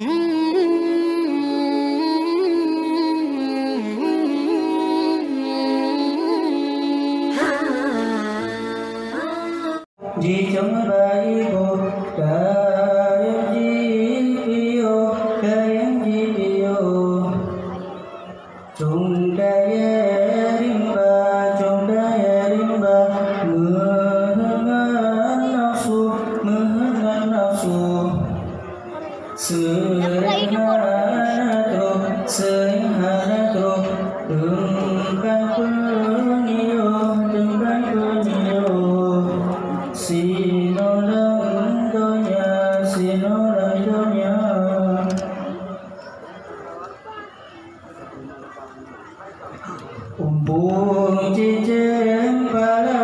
Di trong bài bộ Kayang Jipio Kayang Jipio Chung Kaya Rimba Chung Kaya Rimba Mengenal nafsu Sering hana Tengkan penio Sinolang donya Umpung cincin pala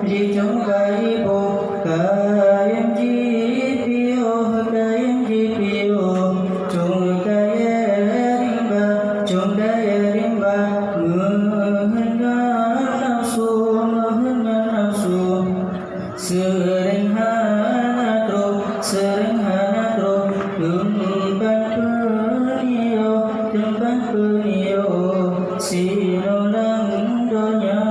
Di jumpa ibu Kayang Jipio Chung kaya rimba Mengenal nafsu Sering hana truk Tempat penio Sinolang donya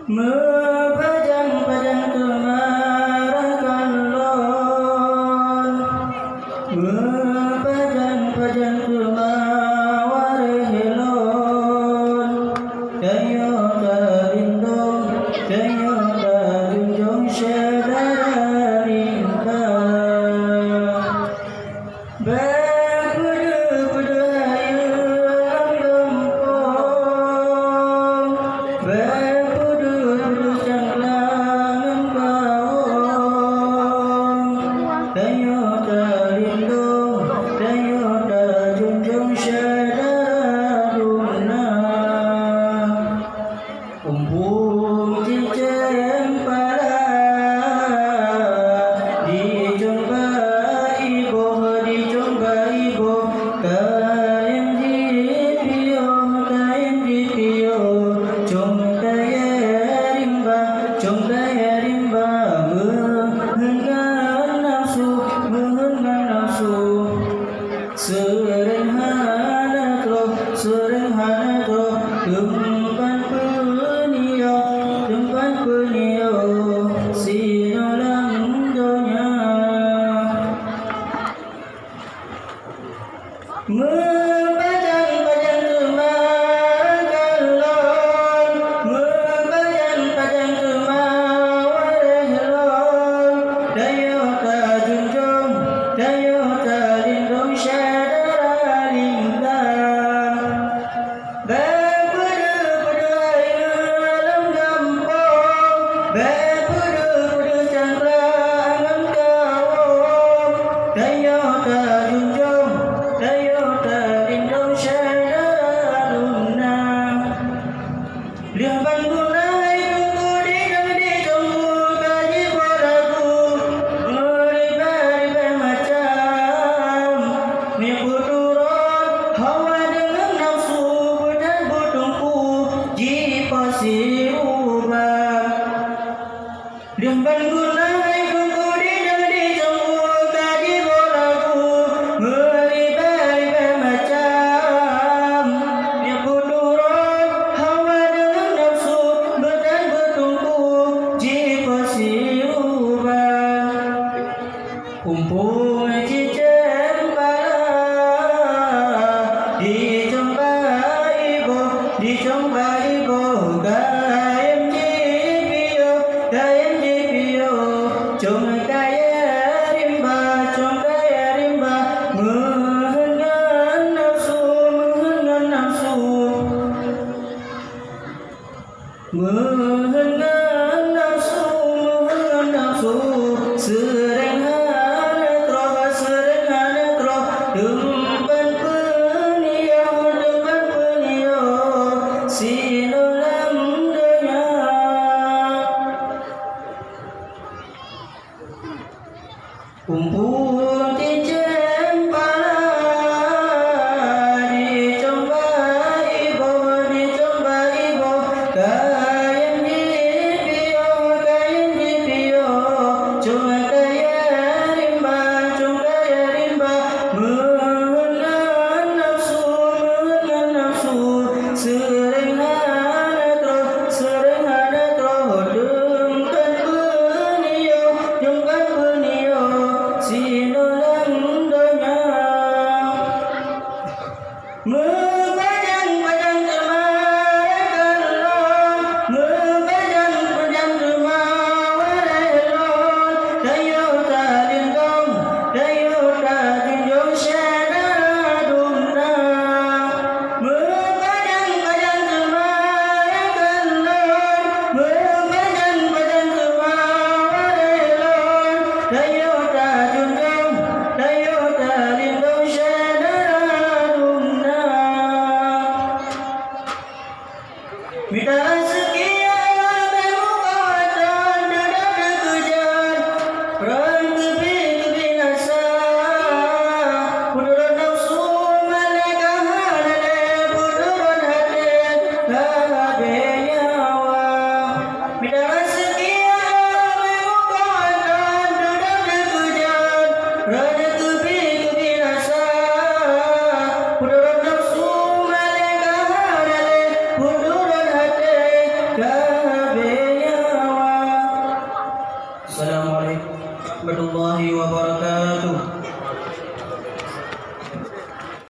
Mepajang-pajang kemarah kalon Mepajang-pajang kemawar helon Dayo talindong Saudara rinta Berpudu ayu lempong Berpudu cangklangan kawong Dayo talindong saudara duna Umpung cincin pala Di jumpa ibu Kayang Jipio Chung kaya rimba Mengenal nafsu Sering hana truk Tempat penio Sinolang donya Mepajang-pajang kemarah kalon Mepajang-pajang kemawar helon Dayo talindong saudara rinta Berpudu ayu dalam gampong Berpudu cangklangan kawong Dayo talindong saudara duna Liang panggunai tunggu di tunggu kaji boraku Meriba macam Nipu turun hawa dengan nafsu Dan bertumpu jipasi ubah Liang panggunai tunggu di tunggu kaji boraku Meriba macam Nipu turun hawa dengan nafsu Dan bertumpu jipasi ubah Umpung cincin pala Di jumpa ibu Kayang Jipio Chung kaya rimba Mengenal nafsu Sering hana truk Tempat penio Sinolang donya Umpung